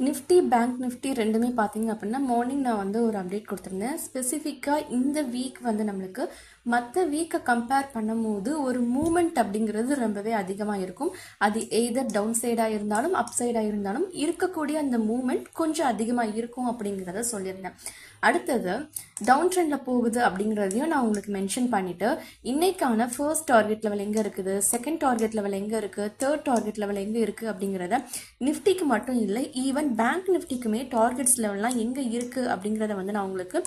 Nifty bank Nifty ரெண்டுமே பார்த்தீங்க அப்படின்னா மார்னிங் நான் வந்து ஒரு அப்டேட் கொடுத்துருந்தேன். ஸ்பெசிஃபிக்காக இந்த வீக் வந்து நம்மளுக்கு மற்ற வீக்கை கம்பேர் பண்ணும்போது ஒரு மூமெண்ட் அப்படிங்கிறது ரொம்பவே அதிகமாக இருக்கும். அது எய்தர் டவுன் சைடாக இருந்தாலும் அப் சைடாக இருந்தாலும் இருக்கக்கூடிய அந்த மூமெண்ட் கொஞ்சம் அதிகமாக இருக்கும் அப்படிங்கிறத சொல்லியிருந்தேன். அடுத்தது டவுன் ட்ரெண்டில் போகுது அப்படிங்கிறதையும் நான் உங்களுக்கு மென்ஷன் பண்ணிவிட்டு இன்னைக்கான ஃபர்ஸ்ட் டார்கெட் லெவல் எங்கே இருக்குது, செகண்ட் டார்கெட் லெவல் எங்கே இருக்குது, தேர்ட் டார்கெட் லெவல் எங்கே இருக்குது அப்படிங்கிறத நிஃப்டிக்கு மட்டும் இல்லை, ஈவன் பேங்க் நிஃப்டிக்குமே டார்கெட்ஸ் லெவல்லாம் எங்கே இருக்குது அப்படிங்கிறத வந்து நான் உங்களுக்கு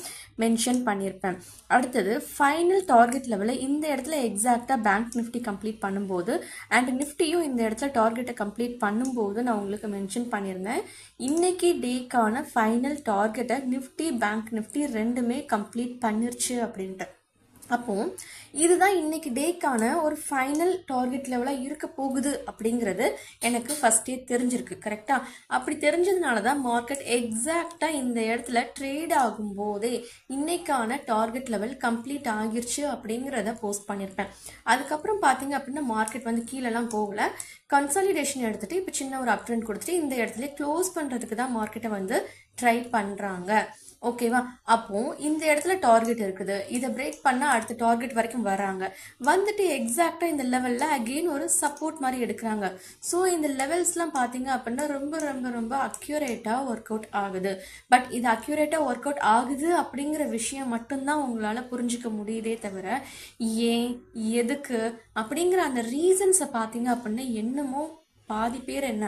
மென்ஷன் பண்ணியிருப்பேன். அடுத்தது ஃபைனல் டார்கெட் லெவலை இந்த இடத்துல எக்ஸாக்டாக பேங்க் நிஃப்டி கம்ப்ளீட் பண்ணும்போது அண்ட் நிஃப்டியும் இந்த இடத்துல டார்கெட்டை கம்ப்ளீட் பண்ணும்போது நான் உங்களுக்கு மென்ஷன் பண்ணியிருந்தேன். இன்னைக்கு டேக்கான ஃபைனல் டார்கெட்டை நிஃப்டி பேங்க் நிஃப்டி ரெண்டுமே கம்ப்ளீட் பண்ணிருச்சு அப்படின்ட்டு. அப்போ இதுதான் இன்னைக்கு டேக்கான ஒரு ஃபைனல் டார்கெட் லெவலாக இருக்க போகுது அப்படிங்கிறது எனக்கு ஃபர்ஸ்டே தெரிஞ்சிருக்கு. கரெக்டா? அப்படி தெரிஞ்சதுனால தான் மார்க்கெட் எக்ஸாக்டாக இந்த இடத்துல ட்ரேட் ஆகும் போதே இன்னைக்கான டார்கெட் லெவல் கம்ப்ளீட் ஆகிருச்சு அப்படிங்கிறத போஸ்ட் பண்ணியிருப்பேன். அதுக்கப்புறம் பார்த்தீங்க அப்படின்னா மார்க்கெட் வந்து கீழெல்லாம் போகல, கன்சாலிடேஷன் எடுத்துட்டு இப்போ சின்ன ஒரு அப் ட்ரெண்ட் கொடுத்துட்டு இந்த இடத்துல க்ளோஸ் பண்ணுறதுக்கு தான் மார்க்கெட்டை வந்து ட்ரை பண்ணுறாங்க. ஓகேவா? அப்போ இந்த இடத்துல டார்கெட் இருக்குது, இதை பிரேக் பண்ணா அடுத்த டார்கெட் வரைக்கும் வராங்க, வந்துட்டு எக்ஸாக்டா இந்த லெவல்ல அகெயின் ஒரு சப்போர்ட் மாதிரி எடுக்கிறாங்க. ஸோ இந்த லெவல்ஸ்லாம் பார்த்தீங்க அப்படின்னா ரொம்ப ரொம்ப ரொம்ப அக்யூரேட்டா ஒர்க் அவுட் ஆகுது. பட் இது அக்யூரேட்டா ஒர்க் அவுட் ஆகுது அப்படிங்கிற விஷயம் மட்டும்தான் உங்களால புரிஞ்சுக்க முடியுதே தவிர ஏன் எதுக்கு அப்படிங்கிற அந்த ரீசன்ஸை பார்த்தீங்க அப்படின்னா என்னமோ பாதி பேர் என்ன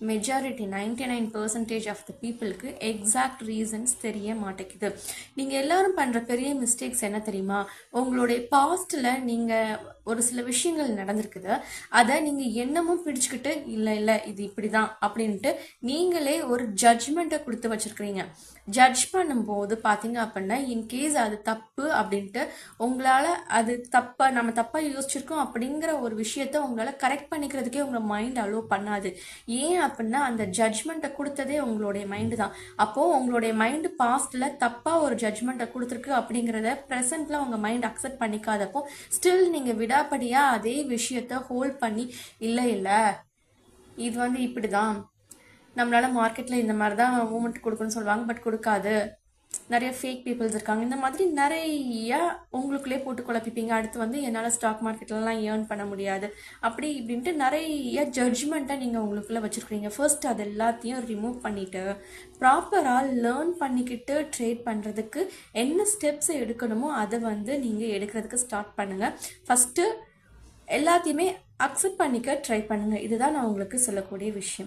மெஜாரிட்டி 99% ஆஃப் த பீப்புளுக்கு எக்ஸாக்ட் ரீசன்ஸ் தெரிய மாட்டேங்குது. நீங்கள் எல்லாரும் பண்ணுற பெரிய மிஸ்டேக்ஸ் என்ன தெரியுமா? உங்களுடைய பாஸ்டில் நீங்கள் ஒரு சில விஷயங்கள் நடந்திருக்குது, அதை நீங்கள் என்னமும் பிடிச்சிக்கிட்டு இல்லை இது இப்படி தான் அப்படின்ட்டு நீங்களே ஒரு ஜட்ஜ்மெண்ட்டை கொடுத்து வச்சுருக்கிறீங்க. ஜட்ஜ் பண்ணும்போது பார்த்தீங்க அப்படின்னா இன்கேஸ் அது தப்பு அப்படின்ட்டு உங்களால் அது நம்ம தப்பாக யோசிச்சிருக்கோம் அப்படிங்கிற ஒரு விஷயத்த உங்களால் கரெக்ட் பண்ணிக்கிறதுக்கே உங்கள் மைண்ட் அலோவ் பண்ணாது. ஏன் அப்படின்னா அந்த ஜட்ஜ்மெண்ட்டை கொடுத்ததே உங்களுடைய மைண்டு தான். அப்போது உங்களுடைய மைண்டு பாஸ்டில் தப்பாக ஒரு ஜட்ஜ்மெண்ட்டை கொடுத்துருக்கு அப்படிங்கிறத ப்ரெசென்ட்டில் உங்கள் மைண்ட் அக்செப்ட் பண்ணிக்காதப்போ ஸ்டில் நீங்கள் விடாப்படியாக அதே விஷயத்த ஹோல்ட் பண்ணி இல்லை இது வந்து இப்படி தான், நம்மளால மார்க்கெட்டில் இந்த மாதிரி தான் மூமெண்ட் கொடுக்குன்னு சொல்லுவாங்க, பட் கொடுக்காது, நிறைய ஃபேக் பீப்புள்ஸ் இருக்காங்க, இந்த மாதிரி நிறைய உங்களுக்குள்ளே போட்டு குழப்பிப்பீங்க. அடுத்து வந்து என்னால் ஸ்டாக் மார்க்கெட்லலாம் ஏர்ன் பண்ண முடியாது அப்படி இப்படின்ட்டு நிறைய ஜட்ஜ்மெண்ட்டை நீங்கள் உங்களுக்குள்ளே வச்சுருக்கீங்க. ஃபர்ஸ்ட் அது எல்லாத்தையும் ரிமூவ் பண்ணிவிட்டு ப்ராப்பராக லேர்ன் பண்ணிக்கிட்டு ட்ரேட் பண்ணுறதுக்கு என்ன ஸ்டெப்ஸ் எடுக்கணுமோ அதை வந்து நீங்கள் எடுக்கிறதுக்கு ஸ்டார்ட் பண்ணுங்கள். ஃபஸ்ட்டு எல்லாத்தையுமே அக்செப்ட் பண்ணிக்க ட்ரை பண்ணுங்கள். இதுதான் நான் உங்களுக்கு சொல்லக்கூடிய விஷயம்.